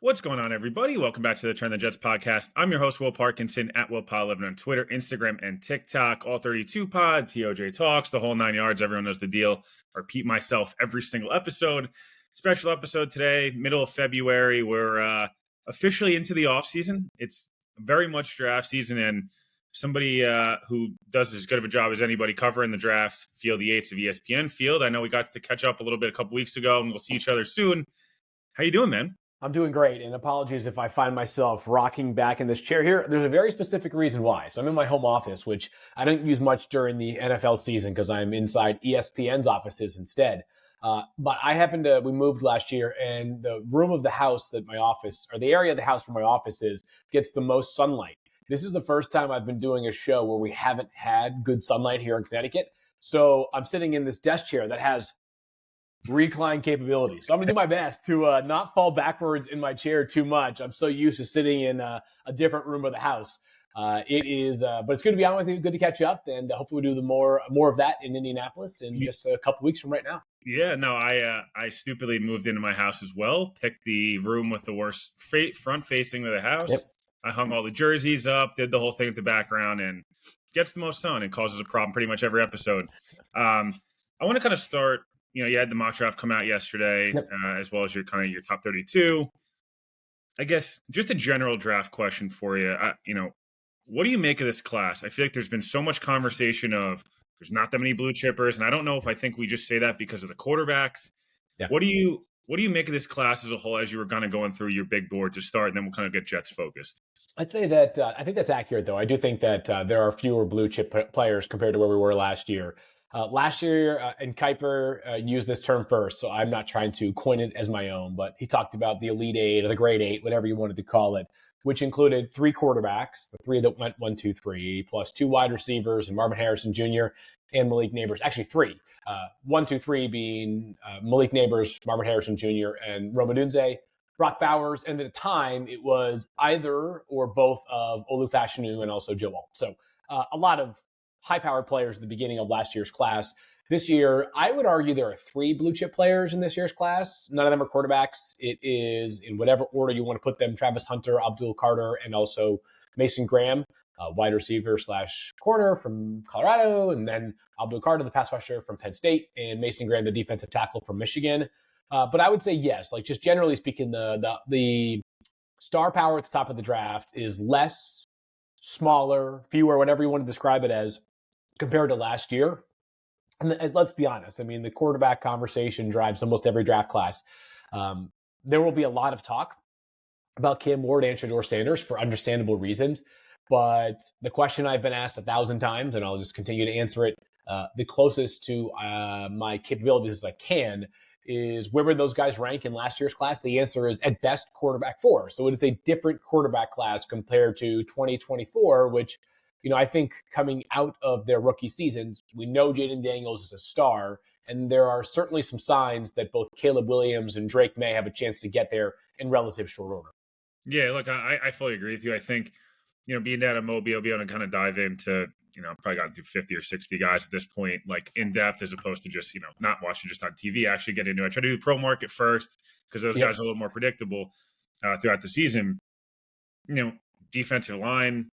What's going on, everybody? Welcome back to the Turn the Jets podcast. I'm your host, Will Parkinson, at WillPod11 on Twitter, Instagram, and TikTok. All 32 pod, TOJ Talks, the whole 9 yards. Everyone knows the deal. I repeat myself every single episode. Special episode today, middle of February. We're officially into the offseason. It's very much draft season, and somebody who does as good of a job as anybody covering the draft, Field Yates of ESPN. Field, I know we got to catch up a little bit a couple weeks ago, and we'll see each other soon. How you doing, man? I'm doing great, and apologies if I find myself rocking back in this chair here. There's a very specific reason why. So I'm in my home office, which I don't use much during the NFL season because I'm inside ESPN's offices instead. But we moved last year, and the room of the house that my office, or the area of the house where my office is, gets the most sunlight. This is the first time I've been doing a show where we haven't had good sunlight here in Connecticut. So I'm sitting in this desk chair that has recline capability. So I'm going to do my best to not fall backwards in my chair too much. I'm so used to sitting in a different room of the house. But it's good to be on with you. Good to catch up, and hopefully we do more of that in Indianapolis in just a couple weeks from right now. Yeah, no, I stupidly moved into my house as well. Picked the room with the worst front facing to the house. Yep. I hung all the jerseys up, did the whole thing at the background, and gets the most sun and causes a problem pretty much every episode. I want to kind of start. You had the mock draft come out yesterday, yep. As well as your top 32. I guess just a general draft question for you. What do you make of this class? I feel like there's been so much conversation of there's not that many blue chippers, and I don't know if I think we just say that because of the quarterbacks. Yeah. What do you make of this class as a whole as you were kind of going through your big board to start, and then we'll kind of get Jets focused? I'd say that I think that's accurate, though. I do think that there are fewer blue chip players compared to where we were last year. Last year, and Kuiper used this term first, so I'm not trying to coin it as my own, but he talked about the Elite Eight or the Grade 8, whatever you wanted to call it, which included 3 quarterbacks, the 3 that went 1, 2, 3, plus 2 wide receivers and Marvin Harrison Jr. and Malik Nabers. Actually, 3. 1, 2, 3 being Malik Nabers, Marvin Harrison Jr., and Rome Odunze, Brock Bowers, and at the time, it was either or both of Olu Fashanu and also Joe Alt. So a lot of high-powered players at the beginning of last year's class. This year, I would argue there are 3 blue-chip players in this year's class. None of them are quarterbacks. It is, in whatever order you want to put them, Travis Hunter, Abdul Carter, and also Mason Graham, wide receiver / corner from Colorado, and then Abdul Carter, the pass rusher from Penn State, and Mason Graham, the defensive tackle from Michigan. But I would say yes, like just generally speaking, the star power at the top of the draft is less, smaller, fewer, whatever you want to describe it as, compared to last year. And let's be honest, I mean, the quarterback conversation drives almost every draft class. There will be a lot of talk about Cam Ward and Shedeur Sanders for understandable reasons. But the question I've been asked 1,000 times, and I'll just continue to answer it the closest to my capabilities as I can, is where would those guys rank in last year's class? The answer is at best quarterback 4. So it is a different quarterback class compared to 2024, which, I think coming out of their rookie seasons, we know Jaden Daniels is a star, and there are certainly some signs that both Caleb Williams and Drake May have a chance to get there in relative short order. Yeah, look, I fully agree with you. I think, being down at Mobile, be able to kind of dive into, probably got to do 50 or 60 guys at this point, like in depth, as opposed to just, not watching just on TV, actually get into it. I try to do the pro market first because those guys are a little more predictable throughout the season. Defensive line,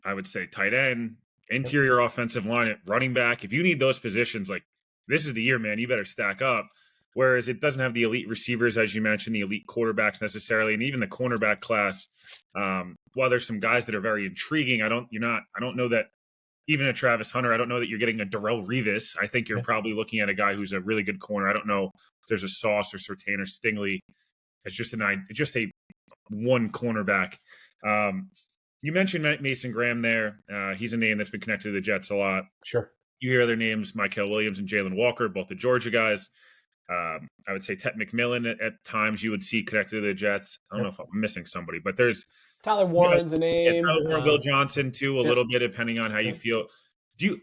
I would say tight end, interior offensive line, running back. If you need those positions, like this is the year, man, you better stack up. Whereas it doesn't have the elite receivers, as you mentioned, the elite quarterbacks necessarily, and even the cornerback class. While there's some guys that are very intriguing, I don't know that even a Travis Hunter, I don't know that you're getting a Darrelle Revis. I think you're probably looking at a guy who's a really good corner. I don't know if there's a Sauce or Surtain or Stingley. It's just a one cornerback. You mentioned Mason Graham there. He's a name that's been connected to the Jets a lot. Sure. You hear other names, Mykel Williams and Jalen Walker, both the Georgia guys. I would say Tet McMillan at times you would see connected to the Jets. I don't know if I'm missing somebody, but there's Tyler Warren's a name. Yeah, Tyler Warren, Will Johnson too, a little bit depending on how you feel.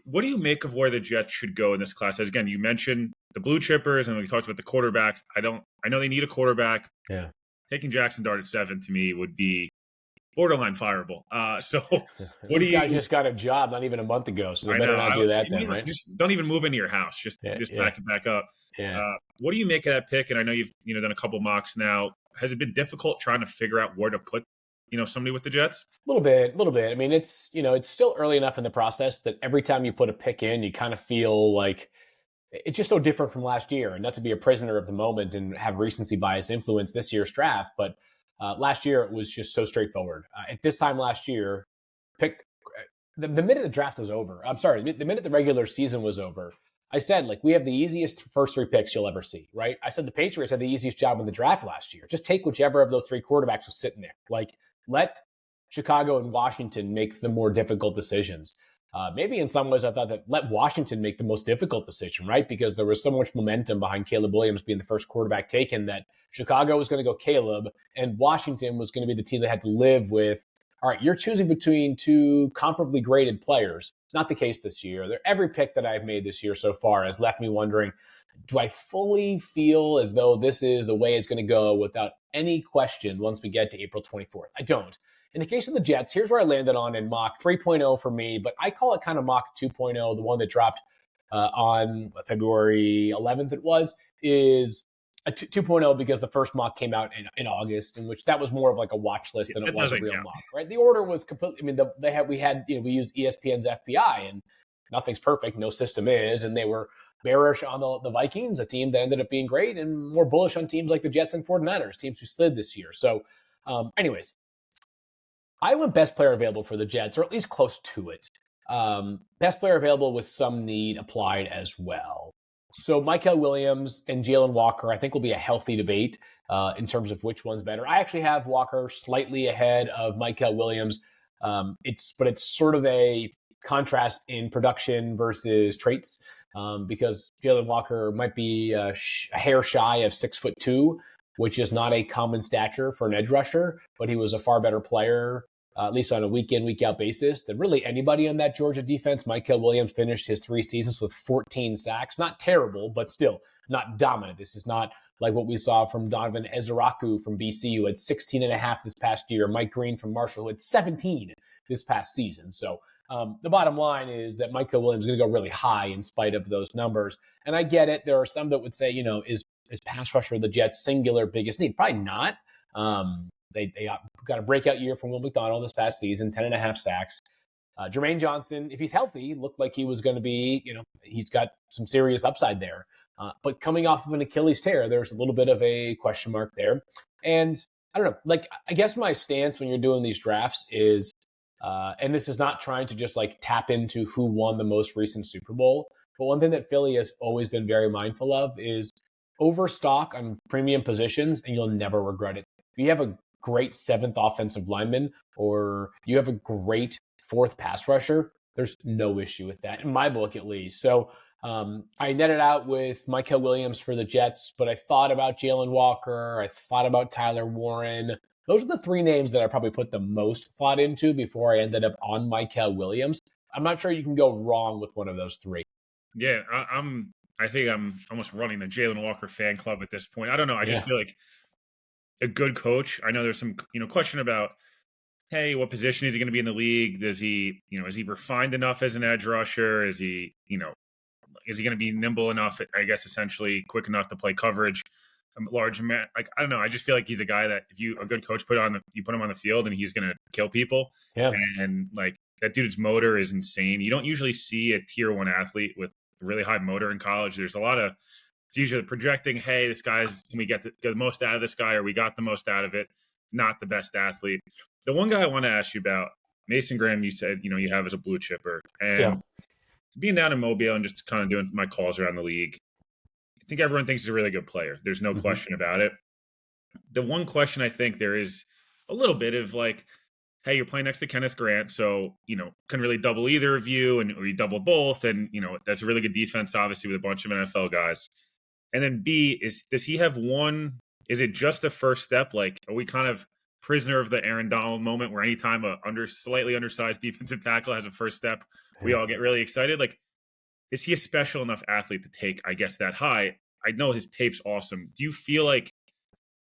What do you make of where the Jets should go in this class? As again, you mentioned the blue chippers, and we talked about the quarterbacks. I know they need a quarterback. Yeah, taking Jackson Dart at 7 to me would be borderline fireable. These guys just got a job not even a month ago, so they better not do that then, right? Just don't even move into your house. Just back it back up. Yeah. What do you make of that pick? And I know you've done a couple mocks now. has it been difficult trying to figure out where to put, somebody with the Jets? Little bit. I mean, it's still early enough in the process that every time you put a pick in, you kind of feel like it's just so different from last year. And not to be a prisoner of the moment and have recency bias influence this year's draft, but last year it was just so straightforward. At this time last year, pick the minute the draft was over. I'm sorry, the minute the regular season was over, I said, like, we have the easiest first three picks you'll ever see, right? I said the Patriots had the easiest job in the draft last year. Just take whichever of those three quarterbacks was sitting there. Like, let Chicago and Washington make the more difficult decisions. Maybe in some ways I thought that let Washington make the most difficult decision, right? Because there was so much momentum behind Caleb Williams being the first quarterback taken that Chicago was going to go Caleb and Washington was going to be the team that had to live with, all right, you're choosing between two comparably graded players. Not the case this year. Every pick that I've made this year so far has left me wondering, do I fully feel as though this is the way it's going to go without any question once we get to April 24th? I don't. In the case of the Jets, here's where I landed on in mock 3.0 for me, but I call it kind of mock 2.0. The one that dropped on February 11th is a 2.0 because the first mock came out in August, in which that was more of like a watch list than it was a real mock, right? The order was completely, I mean, we used ESPN's FPI, and nothing's perfect, no system is, and they were bearish on the Vikings, a team that ended up being great, and more bullish on teams like the Jets and 49ers, teams who slid this year. So anyways, I went best player available for the Jets, or at least close to it. Best player available with some need applied as well. So Mykel Williams and Jalen Walker, I think, will be a healthy debate in terms of which one's better. I actually have Walker slightly ahead of Mykel Williams. It's sort of a contrast in production versus traits because Jalen Walker might be a hair shy of 6'2", which is not a common stature for an edge rusher, but he was a far better player, at least on a week in, week out basis, than really anybody on that Georgia defense. Mykel Williams finished his 3 seasons with 14 sacks. Not terrible, but still not dominant. This is not like what we saw from Donovan Ezeraku from BC, who had 16 and a half this past year. Mike Green from Marshall, who had 17 this past season. So the bottom line is that Mykel Williams is going to go really high in spite of those numbers. And I get it. There are some that would say, is pass rusher the Jets' singular biggest need? Probably not. They got a breakout year from Will McDonald this past season, 10 and a half sacks. Jermaine Johnson, if he's healthy, looked like he was going to be, he's got some serious upside there. But coming off of an Achilles tear, there's a little bit of a question mark there. And I don't know, like, I guess my stance when you're doing these drafts is, and this is not trying to just like tap into who won the most recent Super Bowl, but one thing that Philly has always been very mindful of is overstock on premium positions and you'll never regret it. If you have a great 7th offensive lineman or you have a great 4th pass rusher, there's no issue with that, in my book at least. So I netted out with Mykel Williams for the Jets, but I thought about Jalen Walker. I thought about Tyler Warren. Those are the 3 names that I probably put the most thought into before I ended up on Mykel Williams. I'm not sure you can go wrong with one of those 3. Yeah, I think I'm almost running the Jalen Walker fan club at this point. I don't know. I just feel like a good coach. I know there's some, question about, hey, what position is he going to be in the league? Does he, is he refined enough as an edge rusher? Is he, is he going to be nimble enough, I guess, essentially quick enough to play coverage? A large amount, like, I don't know. I just feel like he's a guy that if a good coach you put him on the field and he's going to kill people. Yeah. And like that dude's motor is insane. You don't usually see a tier 1 athlete with really high motor in college. There's a lot of, it's usually projecting, hey, this guy's, can we get the most out of this guy, or we got the most out of it, not the best athlete. The one guy I want to ask you about, Mason Graham, you said, you have as a blue chipper. And being down in Mobile and just kind of doing my calls around the league, I think everyone thinks he's a really good player. There's no question about it. The one question I think there is a little bit of like, hey, you're playing next to Kenneth Grant, so, can really double either of you, or you double both. And, that's a really good defense, obviously, with a bunch of NFL guys. And then B, does he have one? Is it just the first step? Like, are we kind of prisoner of the Aaron Donald moment where anytime a slightly undersized defensive tackle has a first step, we all get really excited? Like, is he a special enough athlete to take, I guess, that high? I know his tape's awesome. Do you feel like,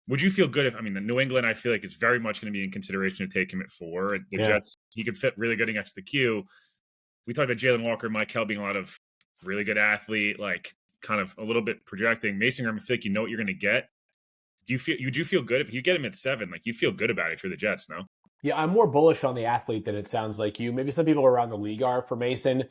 would you feel good if, the New England, I feel like it's very much going to be in consideration to take him at 4. The Jets, he could fit really good against the queue. We talked about Jalen Walker, Mykel being a lot of really good athlete, like kind of a little bit projecting. Mason Graham, I feel like you know what you're going to get. do you feel good if you get him at 7? Like, you feel good about it for the Jets, no? Yeah, I'm more bullish on the athlete than it sounds like you. Maybe some people around the league are for Mason.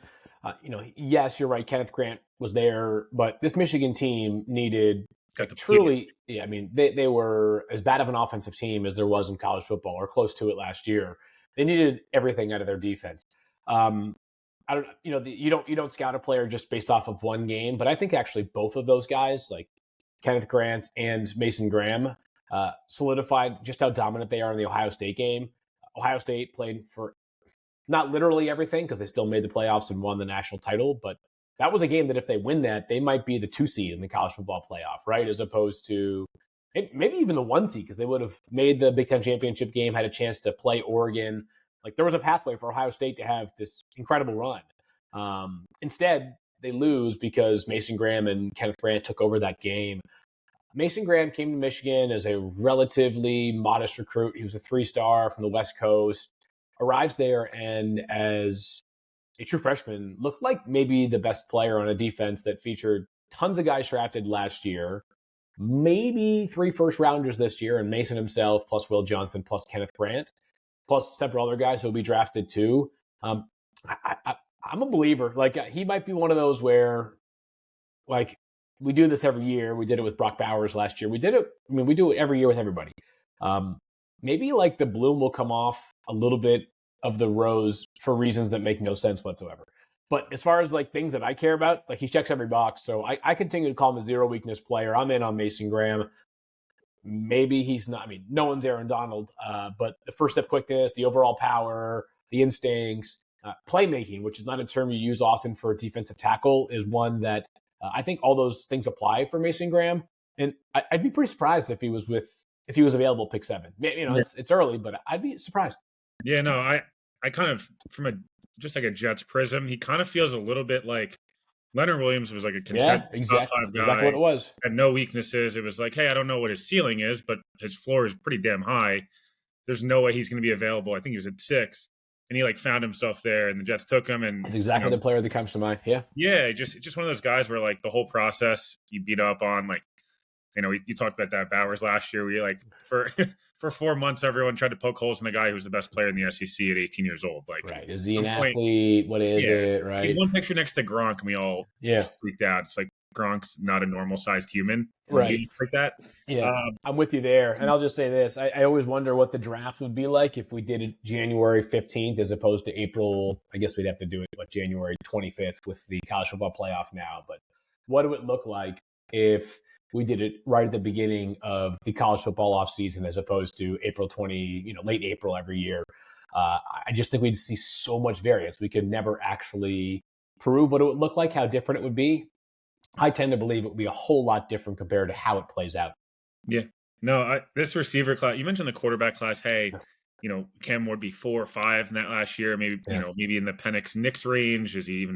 Yes, you're right. Kenneth Grant was there, but this Michigan team needed Got the truly. Yeah, I mean, they were as bad of an offensive team as there was in college football, or close to it last year. They needed everything out of their defense. I don't, you don't scout a player just based off of one game, but I think actually both of those guys, like Kenneth Grant and Mason Graham, solidified just how dominant they are in the Ohio State game. Ohio State played for not literally everything because they still made the playoffs and won the national title, but that was a game that if they win that, they might be the 2 seed in the college football playoff, right? As opposed to maybe even the 1 seed because they would have made the Big Ten championship game, had a chance to play Oregon. Like there was a pathway for Ohio State to have this incredible run. Instead, they lose because Mason Graham and Kenneth Grant took over that game. Mason Graham came to Michigan as a relatively modest recruit. He was a 3-star from the West Coast, arrives there, and as a true freshman, looked like maybe the best player on a defense that featured tons of guys drafted last year, maybe 3 first-rounders this year, and Mason himself, plus Will Johnson, plus Kenneth Grant, plus several other guys who will be drafted too. I'm a believer. Like he might be one of those where, like, we do this every year. We did it with Brock Bowers last year. We do it every year with everybody. Maybe like the bloom will come off a little bit of the rose for reasons that make no sense whatsoever. But as far as like things that I care about, like he checks every box. So I continue to call him a zero weakness player. I'm in on Mason Graham. Maybe he's not, I mean, no one's Aaron Donald, but the first step quickness, the overall power, the instincts, playmaking, which is not a term you use often for a defensive tackle, is one that I think all those things apply for Mason Graham. And I'd be pretty surprised if he was available pick 7. It's early, but I'd be surprised. Yeah, no, I kind of, from just like a Jets prism, he kind of feels a little bit like Leonard Williams was like a consensus top 5 guy. Exactly what it was. Had no weaknesses. It was like, hey, I don't know what his ceiling is, but his floor is pretty damn high. There's no way he's going to be available. I think he was at 6, and he like found himself there, and the Jets took him. And it's exactly the player that comes to mind. Yeah, yeah, just one of those guys where like the whole process you beat up on, like, you talked about that Bowers last year. We like for 4 months, everyone tried to poke holes in the guy who was the best player in the SEC at 18 years old. Like, right? Is he an athlete? What is it? Right? One picture next to Gronk, and we all freaked out. It's like Gronk's not a normal sized human, right? Like that. Yeah, I'm with you there. And I'll just say this: I always wonder what the draft would be like if we did it January 15th as opposed to April. I guess we'd have to do it January 25th with the college football playoff now. But what would it look like if we did it right at the beginning of the college football offseason as opposed to April 20, late April every year? I just think we'd see so much variance. We could never actually prove what it would look like, how different it would be. I tend to believe it would be a whole lot different compared to how it plays out. Yeah. No, this receiver class, you mentioned the quarterback class. Hey, Cam would be 4 or 5 in that last year. Maybe, maybe in the Penix Knicks range. Was he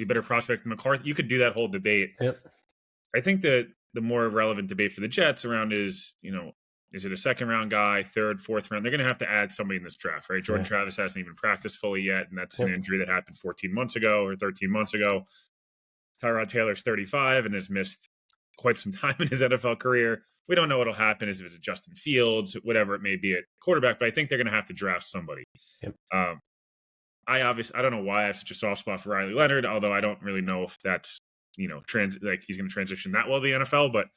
a better prospect than McCarthy? You could do that whole debate. Yep. I think that the more relevant debate for the Jets around is it a 2nd round guy, 3rd, 4th round? They're going to have to add somebody in this draft, right? Jordan Travis hasn't even practiced fully yet, and that's an injury that happened 14 months ago or 13 months ago. Tyrod Taylor's 35 and has missed quite some time in his NFL career. We don't know what'll happen if it's Justin Fields, whatever it may be at quarterback, but I think they're going to have to draft somebody. Yep. I don't know why I have such a soft spot for Riley Leonard, although I don't really know if that's he's going to transition that well to the NFL, but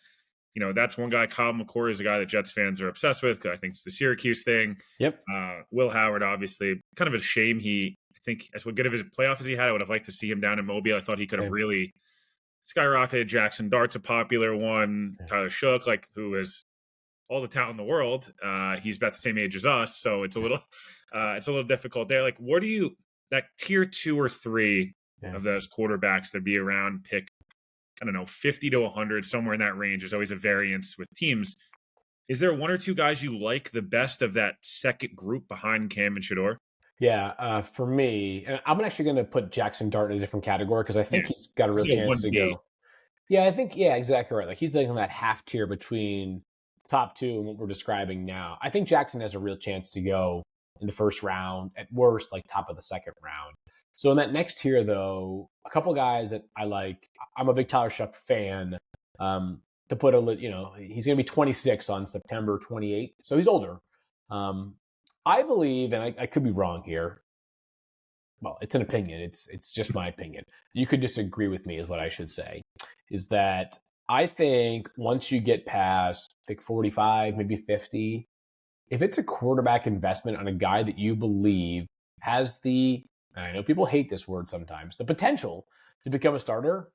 that's one guy. Kyle McCoy is a guy that Jets fans are obsessed with. I think it's the Syracuse thing. Yep. Will Howard, obviously, kind of a shame. I think as good of his playoff as he had, I would have liked to see him down in Mobile. I thought he could have really skyrocketed. Jackson Dart's a popular one. Tyler Shook, who has all the talent in the world. He's about the same age as us, so it's a little difficult there. Like, what do you that tier 2 or 3 of those quarterbacks that be around pick, I don't know, 50 to 100, somewhere in that range? There's always a variance with teams. Is there 1 or 2 guys you like the best of that second group behind Cam and Shedeur? Yeah, for me, and I'm actually going to put Jackson Dart in a different category because I think he's got a real chance to go. Yeah, I think, exactly right. Like he's like on that half tier between top 2 and what we're describing now. I think Jackson has a real chance to go in the 1st round, at worst, like top of the 2nd round. So in that next tier, though, a couple guys that I like. I'm a big Tyler Shough fan. to put he's going to be 26 on September 28th, so he's older. I believe, and I could be wrong here. Well, it's an opinion. It's just my opinion. You could disagree with me, is what I should say. Is that I think once you get past, I think 45, maybe 50, if it's a quarterback investment on a guy that you believe has and I know people hate this word sometimes, the potential to become a starter,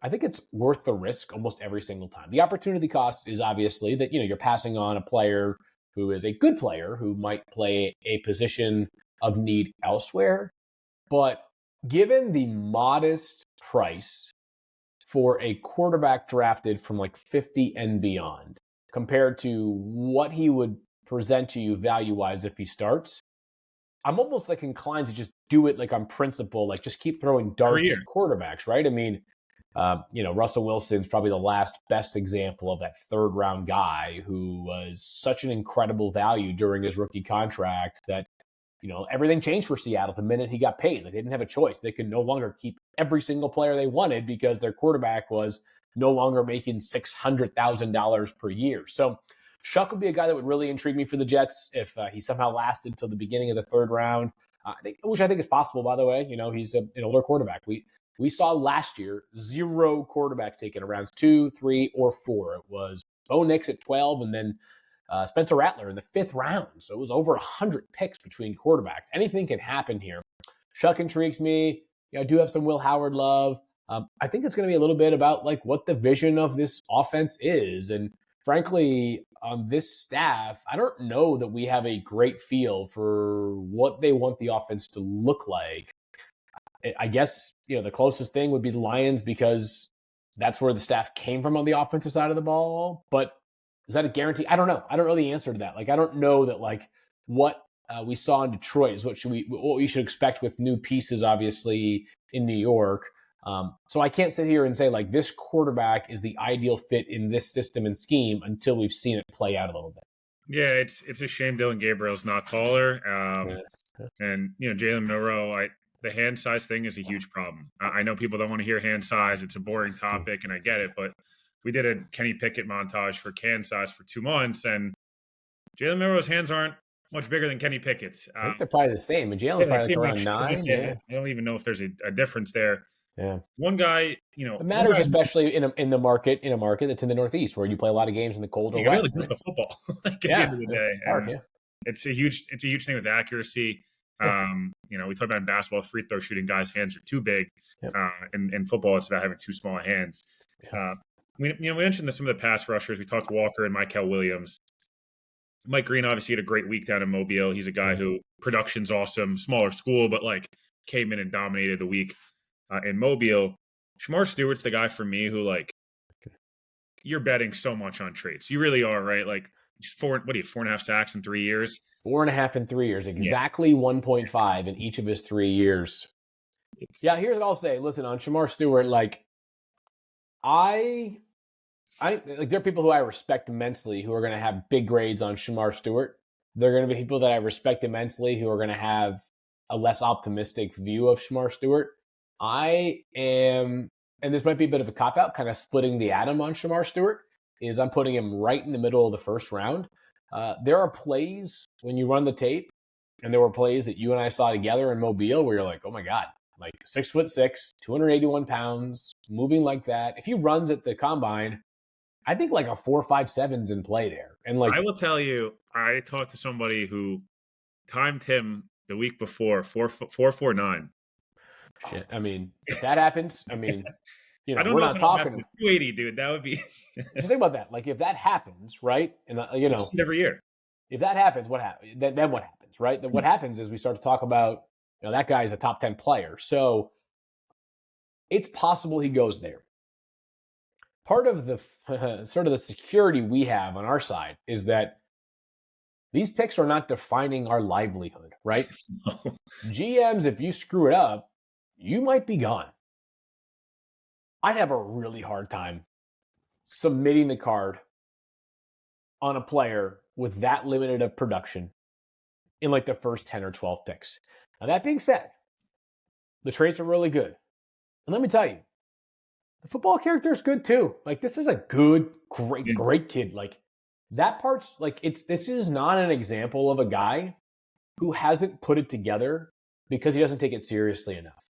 I think it's worth the risk almost every single time. The opportunity cost is obviously that, you're passing on a player who is a good player who might play a position of need elsewhere. But given the modest price for a quarterback drafted from like 50 and beyond, compared to what he would present to you value-wise if he starts, I'm almost like inclined to just do it like on principle, like just keep throwing darts at quarterbacks, right? I mean, Russell Wilson's probably the last best example of that third round guy who was such an incredible value during his rookie contract that, everything changed for Seattle the minute he got paid. Like, they didn't have a choice. They could no longer keep every single player they wanted because their quarterback was no longer making $600,000 per year. So Shuck would be a guy that would really intrigue me for the Jets if he somehow lasted until the beginning of the third round, which I think is possible, by the way. He's an older quarterback. We saw last year 0 quarterbacks taken in rounds 2, 3, or 4. It was Bo Nix at 12 and then Spencer Rattler in the 5th round. So it was over 100 picks between quarterbacks. Anything can happen here. Shuck intrigues me. I do have some Will Howard love. I think it's going to be a little bit about like what the vision of this offense is. And frankly, on this staff, I don't know that we have a great feel for what they want the offense to look like. I guess, the closest thing would be the Lions because that's where the staff came from on the offensive side of the ball. But is that a guarantee? I don't know. I don't know the answer to that. Like, I don't know that like what we saw in Detroit is what we should expect with new pieces, obviously, in New York. So I can't sit here and say like this quarterback is the ideal fit in this system and scheme until we've seen it play out a little bit. Yeah, it's a shame Dylan Gabriel's not taller. And Jalen Milroe, the hand size thing is a huge problem. I know people don't want to hear hand size. It's a boring topic, and I get it. But we did a Kenny Pickett montage for can size for 2 months, and Jalen Milroe's hands aren't much bigger than Kenny Pickett's. I think they're probably the same. And Jalen's probably like around 9. I don't even know if there's a difference there. Yeah. One guy, it matters, especially in a market that's in the Northeast where you play a lot of games in the cold or wet. Really good at football at the end of the day. It's a huge thing with accuracy. We talk about in basketball, free throw shooting guys' hands are too big. In football, it's about having too small hands. We mentioned some of the pass rushers. We talked Walker and Mykel Williams. Mike Green obviously had a great week down in Mobile. He's a guy who production's awesome, smaller school, but like came in and dominated the week in Mobile. Shamar Stewart's the guy for me who like you're betting so much on traits. You really are, right? Like 4.5 sacks in 3 years? 4.5 in 3 years, exactly 1.5 in each of his 3 years. Here's what I'll say. Listen, on Shamar Stewart, like I like there are people who I respect immensely who are going to have big grades on Shamar Stewart. There are going to be people that I respect immensely who are going to have a less optimistic view of Shamar Stewart. I am, and this might be a bit of a cop-out, kind of splitting the atom on Shamar Stewart, is I'm putting him right in the middle of the first round. There are plays when you run the tape, and there were plays that you and I saw together in Mobile where you're like, oh my God, like 6'6", 281 pounds, moving like that. If he runs at the combine, I think like a 4.57's in play there. And like I will tell you, I talked to somebody who timed him the week before 4.49. Shit. I mean, if that happens, I mean, I don't we're know not talking 280, dude. That would be just think about that. Like if that happens, right? And every year. If that happens, what happens? Then what happens, right? Then what happens is we start to talk about, that guy is a top 10 player. So it's possible he goes there. Part of the sort of the security we have on our side is that these picks are not defining our livelihood, right? GMs, if you screw it up, you might be gone. I'd have a really hard time submitting the card on a player with that limited of production in like the first 10 or 12 picks. Now, that being said, the traits are really good. And let me tell you, The football character is good too. Like, this is a good, Yeah. great kid. Like, that part's like, this is not an example of a guy who hasn't put it together because he doesn't take it seriously enough.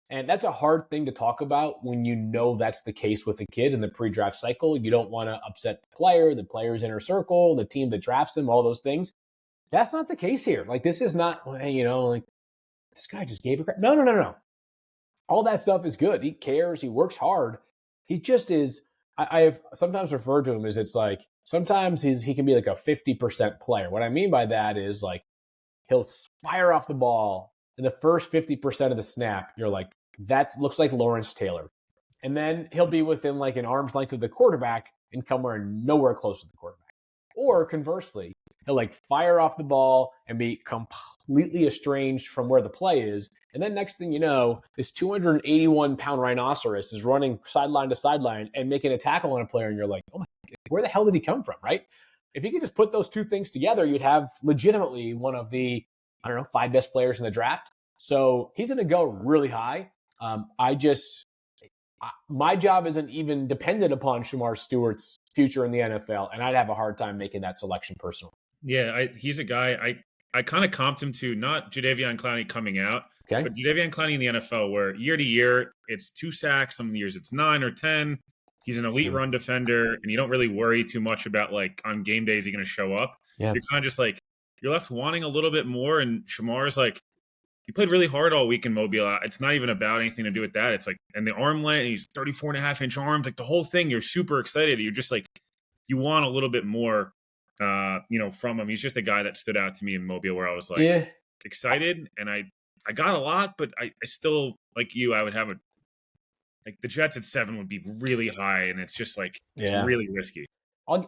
And that's a hard thing to talk about when you know that's the case with a kid in the pre-draft cycle. You don't want to upset the player's inner circle, the team that drafts him, all those things. That's not the case here. Like, this is not, hey, like, this guy just gave a crap. No. All that stuff is good. He cares. He works hard. He just is. I have sometimes referred to him as, it's like, sometimes he can be like a 50% player. What I mean by that is, like, he'll fire off the ball in the first 50% of the snap. You're like, that looks like Lawrence Taylor. And then he'll be within like an arm's length of the quarterback and come nowhere close to the quarterback. Or conversely, he'll like fire off the ball and be completely estranged from where the play is. And then next thing you know, this 281-pound rhinoceros is running sideline to sideline and making a tackle on a player. And you're like, oh my God, where the hell did he come from, right? If you could just put those two things together, you'd have legitimately one of the, 5 best players in the draft. So he's going to go really high. My job isn't even dependent upon Shamar Stewart's future in the NFL, and I'd have a hard time making that selection personally. Yeah, he's a guy I kind of comped him to, not Jadeveon Clowney coming out, okay, but Jadeveon Clowney in the NFL, where year to year it's 2 sacks, some years it's 9 or 10. He's an elite run defender, and you don't really worry too much about, like, on game days he's going to show up. Yeah. You're kind of just like, you're left wanting a little bit more, and Shamar's like, he played really hard all week in Mobile. It's not even about anything to do with that. It's like, and the arm length, he's 34.5-inch arms, like the whole thing, you're super excited. You're just like, you want a little bit more, from him. He's just a guy that stood out to me in Mobile where I was like excited, and I got a lot, but I still, like you, I would have like the Jets at 7 would be really high, and it's just like, it's really risky.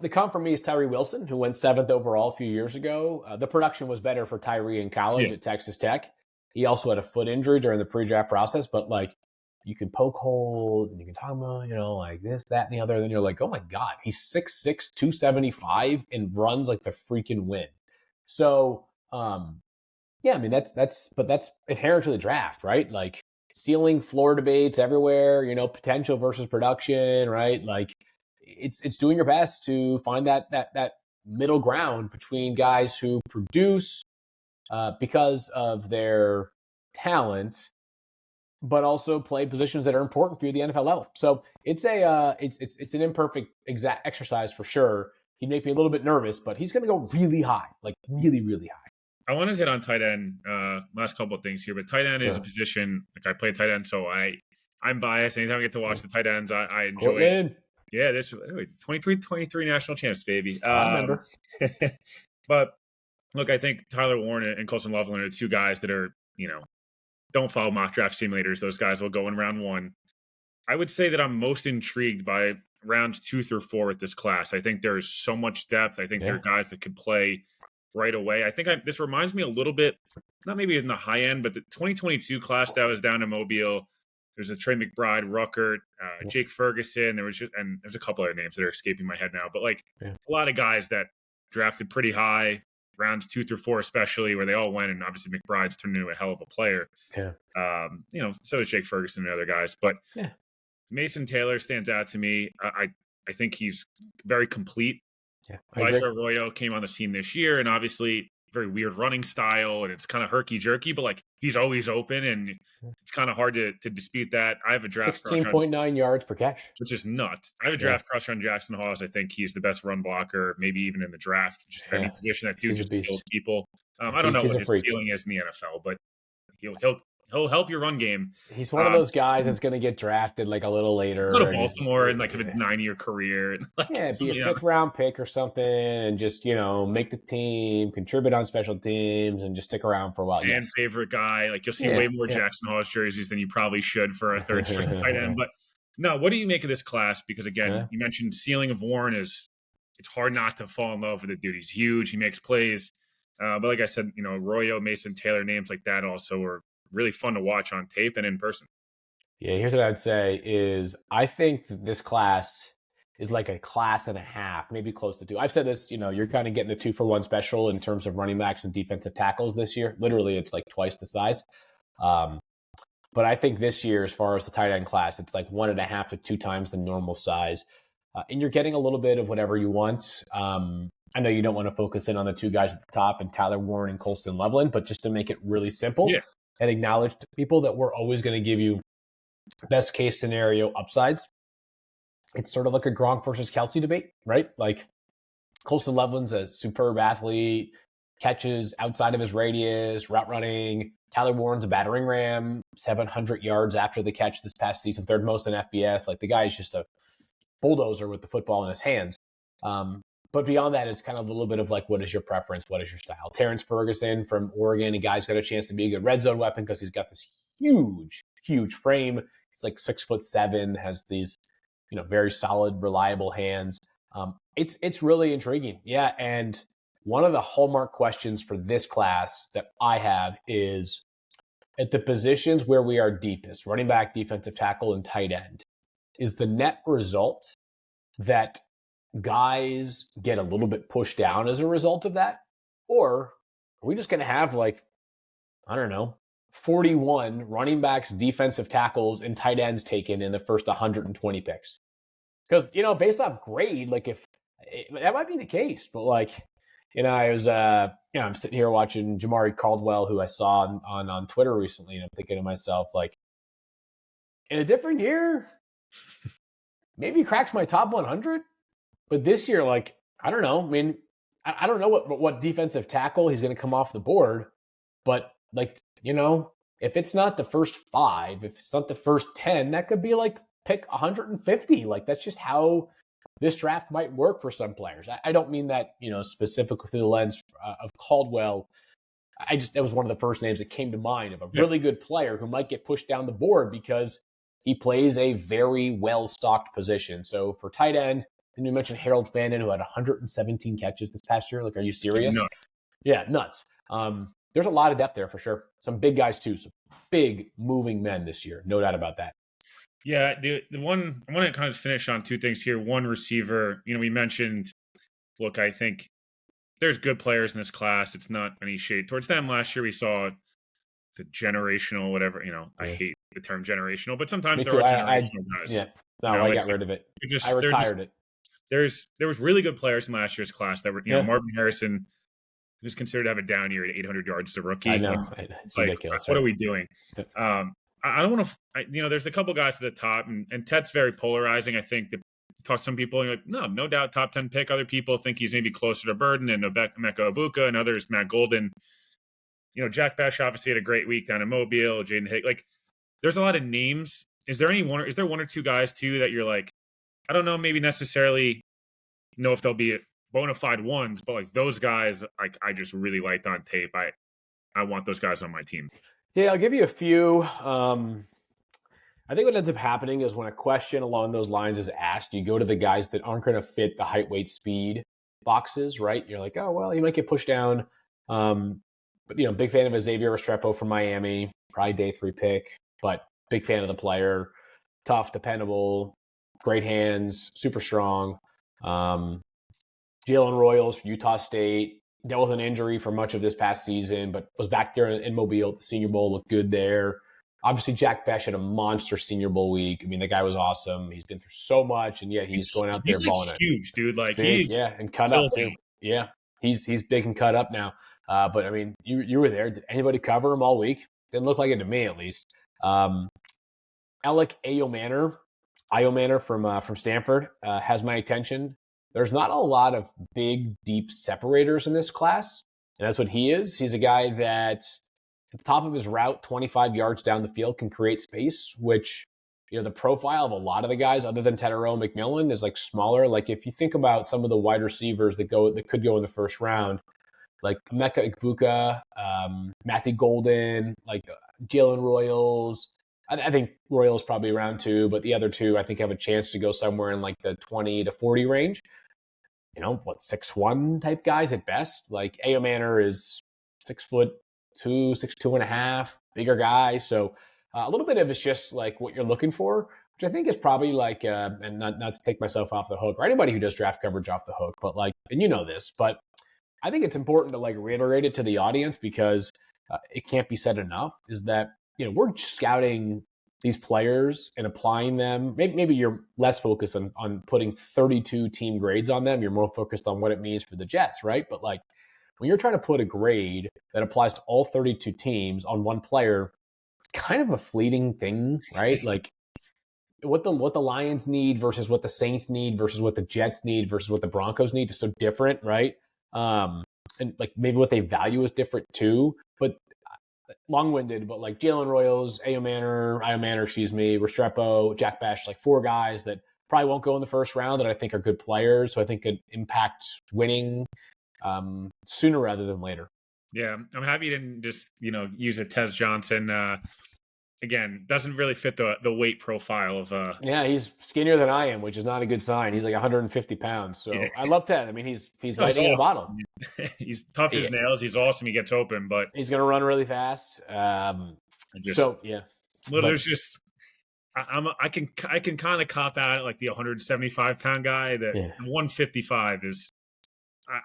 The comp for me is Tyree Wilson, who went 7th overall a few years ago. The production was better for Tyree in college at Texas Tech. He also had a foot injury during the pre-draft process, but like, you can poke holes and you can talk about, like this, that, and the other. And then you're like, oh my God, he's 6'6", 275 and runs like the freaking wind. So, that's inherent to the draft, right? Like, ceiling floor debates everywhere, potential versus production, right? Like, it's doing your best to find that middle ground between guys who produce because of their talent, but also play positions that are important for you at the NFL level. So it's an imperfect exact exercise for sure. He'd make me a little bit nervous, but he's going to go really high, like really, really high. I want to hit on tight end, last couple of things here, but tight end is a position, like, I play tight end, so I'm biased. Anytime I get to watch the tight ends, I enjoy it. Yeah, this 23 national champs, baby. I remember. But look, I think Tyler Warren and Colson Loveland are 2 guys that are, don't follow mock draft simulators. Those guys will go in round 1. I would say that I'm most intrigued by rounds 2 through 4 with this class. I think there's so much depth. I think there are guys that could play right away. I think this reminds me a little bit, not maybe in the high end, but the 2022 class that was down in Mobile. There's a Trey McBride, Ruckert, Jake Ferguson. There's a couple other names that are escaping my head now, but like a lot of guys that drafted pretty high, rounds 2 through 4 especially, where they all went, and obviously McBride's turned into a hell of a player. So is Jake Ferguson and other guys, but Mason Taylor stands out to me. I think he's very complete. Elijah Arroyo came on the scene this year, and obviously very weird running style, and it's kind of herky-jerky, but like, he's always open, and it's kind of hard to dispute that. I have a draft 16.9 yards per catch, which is nuts. I have a draft crush on Jackson Hawes. I think he's the best run blocker, maybe even in the draft. Just any position that dude just kills people. I don't know what his ceiling is in the NFL, but he'll help your run game. He's one of those guys that's going to get drafted like a little later. Go to Baltimore and like have a 9-year career. And like, be a 5th round pick or something, and just make the team, contribute on special teams, and just stick around for a while. Fan favorite guy. Like, you'll see way more Jackson Hawes jerseys than you probably should for a 3rd-string tight end. But no, what do you make of this class? Because again, you mentioned ceiling of Warren it's hard not to fall in love with the dude. He's huge. He makes plays. But like I said, Arroyo, Mason Taylor, names like that also are really fun to watch on tape and in person. Yeah, here's what I'd say is, I think that this class is like a class and a half, maybe close to 2. I've said this, you're kind of getting the 2-for-1 special in terms of running backs and defensive tackles this year. Literally, it's like twice the size. But I think this year, as far as the tight end class, it's like 1.5 to 2 times the normal size. And you're getting a little bit of whatever you want. I know you don't want to focus in on the two guys at the top and Tyler Warren and Colston Loveland, but just to make it really simple and acknowledge to people that we're always going to give you best case scenario upsides. It's sort of like a Gronk versus Kelsey debate, right? Like Colston Loveland's a superb athlete, catches outside of his radius, route running. Tyler Warren's a battering ram, 700 yards after the catch this past season, third most in FBS. Like the guy is just a bulldozer with the football in his hands. But beyond that, it's kind of a little bit of like, what is your preference? What is your style? Terrence Ferguson from Oregon, a guy's got a chance to be a good red zone weapon because he's got this huge frame. He's like 6'7", has these, very solid, reliable hands. It's really intriguing. Yeah. And one of the hallmark questions for this class that I have is at the positions where we are deepest, running back, defensive tackle, and tight end, is the net result that guys get a little bit pushed down as a result of that? Or are we just going to have 41 running backs, defensive tackles, and tight ends taken in the first 120 picks? Because, based off grade, that might be the case. But I was, I'm sitting here watching Jamari Caldwell, who I saw on Twitter recently, and I'm thinking to myself, in a different year, maybe he cracks my top 100. But this year, I don't know. I mean, I don't know what defensive tackle he's going to come off the board. But, if it's not the first 5, if it's not the first 10, that could be pick 150. That's just how this draft might work for some players. I don't mean that, specifically through the lens of Caldwell. That was one of the first names that came to mind of a really good player who might get pushed down the board because he plays a very well-stocked position. So for tight end, and you mentioned Harold Fannin, who had 117 catches this past year. Are you serious? Nuts. Yeah, nuts. There's a lot of depth there for sure. Some big guys too. Some big moving men this year. No doubt about that. Yeah, the one I want to kind of finish on 2 things here. One, receiver. We mentioned, look, I think there's good players in this class. It's not any shade towards them. Last year we saw the generational, whatever. I hate the term generational, but sometimes there are generational guys. Yeah, no, I got rid of it. I retired it. There was really good players in last year's class that were, Marvin Harrison, who's considered to have a down year at 800 yards as a rookie. I know. It's ridiculous. What are we doing? I don't want to, there's a couple guys at the top, and Ted's very polarizing. I think to talk to some people, and you're like, no doubt top 10 pick. Other people think he's maybe closer to Burden and Emeka Ibuka, and others, Matt Golden. Jack Bash obviously had a great week down in Mobile. Jaden Hicks. There's a lot of names. Is there one or two guys too that you're like, I don't know, maybe necessarily know if they'll be bona fide ones, but those guys, I just really liked on tape. I want those guys on my team. Yeah, I'll give you a few. I think what ends up happening is when a question along those lines is asked, you go to the guys that aren't going to fit the height, weight, speed boxes, right? You're like, oh, well, he might get pushed down. But, big fan of Xavier Restrepo from Miami, probably day 3 pick, but big fan of the player. Tough, dependable, great hands, super strong. Jalen Royals from Utah State, dealt with an injury for much of this past season, but was back there in Mobile at the Senior Bowl, looked good there. Obviously, Jack Bech had a monster Senior Bowl week. I mean, the guy was awesome. He's been through so much, and yet he's going out there balling it. He's huge, dude. And cut up too. Yeah, he's big and cut up now. But I mean, you were there. Did anybody cover him all week? Didn't look like it to me, at least. Alec Iomanor from Stanford has my attention. There's not a lot of big, deep separators in this class, and that's what he is. He's a guy that at the top of his route, 25 yards down the field, can create space, which, the profile of a lot of the guys other than Tedero McMillan is smaller. If you think about some of the wide receivers that could go in the first round, like Emeka Ibuka, Matthew Golden, Jalen Royals. I think Royals probably around 2, but the other 2 I think have a chance to go somewhere in the 20 to 40 range. 6'1" type guys at best. Iomanor is 6'2", 6'2.5", bigger guy. So a little bit of it's just what you're looking for, which I think is probably and not to take myself off the hook or anybody who does draft coverage off the hook, but and this, but I think it's important to reiterate it to the audience because it can't be said enough, is that we're scouting these players and applying them. Maybe you're less focused on putting 32 team grades on them. You're more focused on what it means for the Jets, right? But like when you're trying to put a grade that applies to all 32 teams on one player, it's kind of a fleeting thing, right? Like what the Lions need versus what the Saints need versus what the Jets need versus what the Broncos need is so different, right? And like maybe what they value is different too. But long-winded, but like Jalen Royals, Io Manor, Restrepo, Jack Bash, like 4 guys that probably won't go in the first round that I think are good players. So I think could impact winning sooner rather than later. Yeah, I'm happy you didn't just use a Tez Johnson. Again, doesn't really fit the weight profile of. Yeah, he's skinnier than I am, which is not a good sign. He's like 150 pounds. So yeah. I love Ted. I mean, he's lightning in a bottle. He's tough as nails. He's awesome. He gets open, but he's going to run really fast. So yeah, well, there's just I can kind of cop out at like the 175-pound guy. That 155 is.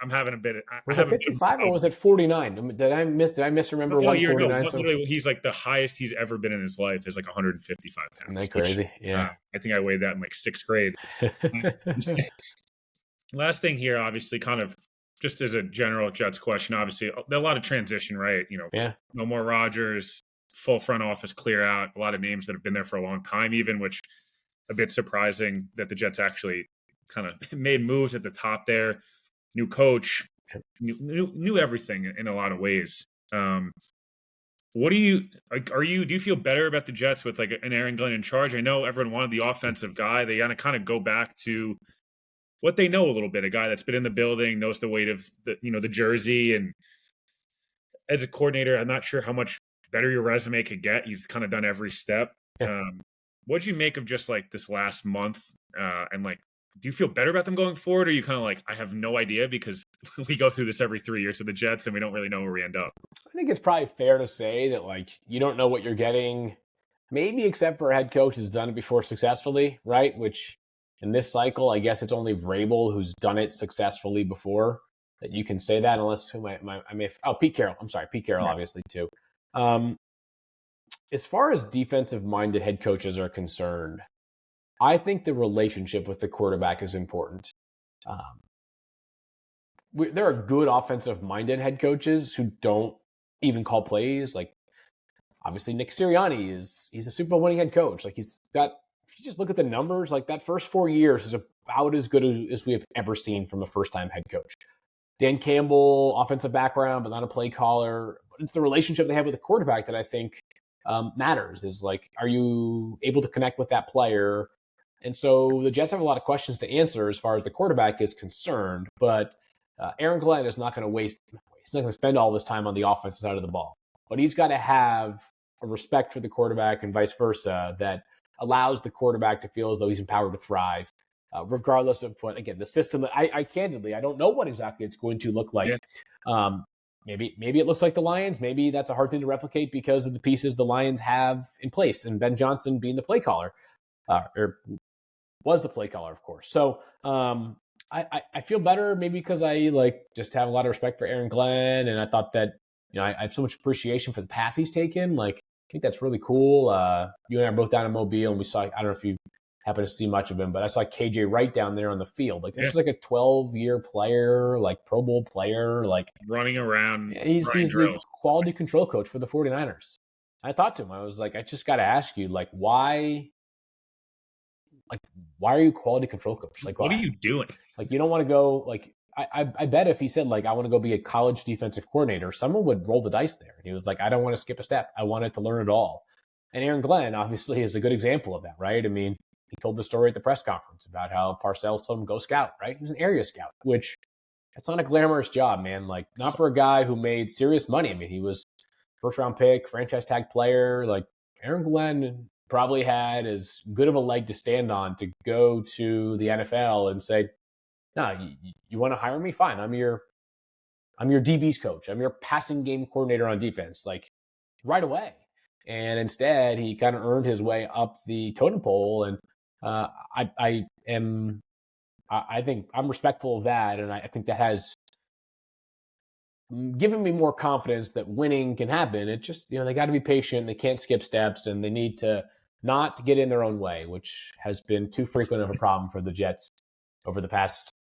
I'm having a bit. Was it 55 or was it 49? Did I misremember 149? He's like the highest he's ever been in his life is like 155 pounds. Isn't that crazy? Yeah. I think I weighed that in like 6th grade. Last thing here, obviously, kind of just as a general Jets question, obviously, a lot of transition, right? No more Rodgers, full front office clear out, a lot of names that have been there for a long time, even, which a bit surprising that the Jets actually kind of made moves at the top there. New coach, new everything in a lot of ways. What do you do you feel better about the Jets with like an Aaron Glenn in charge? I know everyone wanted the offensive guy. They got to kind of go back to what they know a little bit. A guy that's been in the building, knows the weight of the jersey. And as a coordinator, I'm not sure how much better your resume could get. He's kind of done every step. Yeah. What'd you make of just like this last month? And like, do you feel better about them going forward? Or are you kind of like, I have no idea because we go through this every 3 years with the Jets and we don't really know where we end up? I think it's probably fair to say that like you don't know what you're getting, maybe except for a head coach who's done it before successfully, right? Which in this cycle, I guess it's only Vrabel who's done it successfully before that you can say that, unless Pete Carroll. I'm sorry, Pete Carroll, obviously too. As far as defensive-minded head coaches are concerned, I think the relationship with the quarterback is important. There are good offensive-minded head coaches who don't even call plays. Like, obviously, Nick Sirianni he's a Super Bowl winning head coach. Like, he's got, if you just look at the numbers, like that first 4 years is about as good as we have ever seen from a first-time head coach. Dan Campbell, offensive background, but not a play caller. But it's the relationship they have with the quarterback that I think matters. Is like, are you able to connect with that player? And so the Jets have a lot of questions to answer as far as the quarterback is concerned. But Aaron Glenn is not going to he's not going to spend all this time on the offensive side of the ball. But he's got to have a respect for the quarterback and vice versa that allows the quarterback to feel as though he's empowered to thrive, regardless of what, again, the system that I candidly, I don't know what exactly it's going to look like. Yeah. Maybe it looks like the Lions. Maybe that's a hard thing to replicate because of the pieces the Lions have in place, and Ben Johnson being the play caller, or was the play caller, of course. So I feel better maybe because I just have a lot of respect for Aaron Glenn, and I thought that I have so much appreciation for the path he's taken. Like, I think that's really cool. You and I are both down in Mobile, and we saw, I don't know if you happen to see much of him, but I saw KJ Wright down there on the field. Like, this is like a 12-year player, like Pro Bowl player, like running around. He's the quality control coach for the 49ers. I talked to him. I was like, I just got to ask you, like, why are you quality control coach? Like, what are you doing? Like, you don't want to go, like, I bet if he said, like, I want to go be a college defensive coordinator, someone would roll the dice there. And he was like, I don't want to skip a step. I wanted to learn it all. And Aaron Glenn, obviously, is a good example of that, right? I mean, he told the story at the press conference about how Parcells told him go scout, right? He was an area scout, which it's not a glamorous job, man. Like, not for a guy who made serious money. I mean, he was first-round pick, franchise tag player. Like, Aaron Glenn probably had as good of a leg to stand on to go to the NFL and say, no, you want to hire me? Fine. I'm your DB's coach. I'm your passing game coordinator on defense, like, right away. And instead, he kind of earned his way up the totem pole. And I think I'm respectful of that. And I think that has giving me more confidence that winning can happen. It just, they got to be patient. They can't skip steps, and they need to not get in their own way, which has been too frequent of a problem for the Jets over the past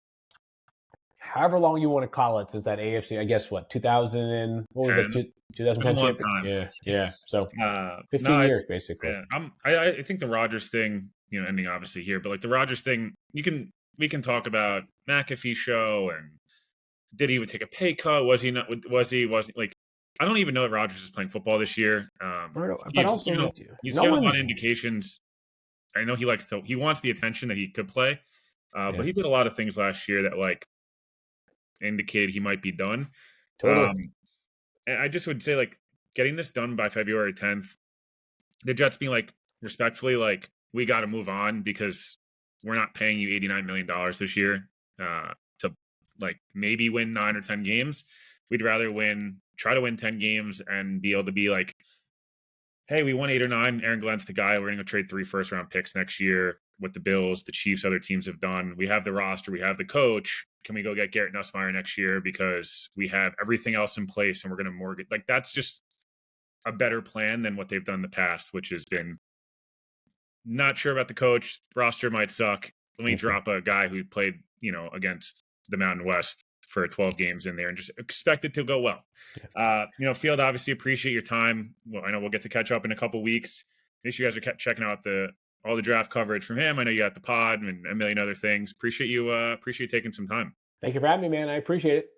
however long you want to call it since that AFC, I guess, 2000 and what was that, 2010 been a long champion? time. Yeah. So 15 No, years, basically. yeah. I think the Rodgers thing, ending obviously here, but like the Rodgers thing, we can talk about McAfee show and did he even take a pay cut? Was he not? Wasn't like I don't even know that Rodgers is playing football this year. But also, he's got a lot of indications. I know he wants the attention that he could play, but he did a lot of things last year that like indicated he might be done. Totally. And I just would say like getting this done by February 10th, the Jets being like respectfully like we got to move on because we're not paying you $89 million this year to like maybe win 9 or 10 games. We'd rather try to win 10 games and be able to be like, hey, we won 8 or 9. Aaron Glenn's the guy. We're going to trade 3 first-round picks next year with the Bills, the Chiefs, other teams have done. We have the roster. We have the coach. Can we go get Garrett Nussmeier next year because we have everything else in place and we're going to mortgage? Like, that's just a better plan than what they've done in the past, which has been not sure about the coach. Roster might suck. Let me drop a guy who played, against the Mountain West for 12 games in there and just expect it to go well. Field, obviously appreciate your time. Well, I know we'll get to catch up in a couple weeks. Make sure you guys are checking out all the draft coverage from him. I know you got the pod and a million other things. Appreciate you taking some time. Thank you for having me, man. I appreciate it.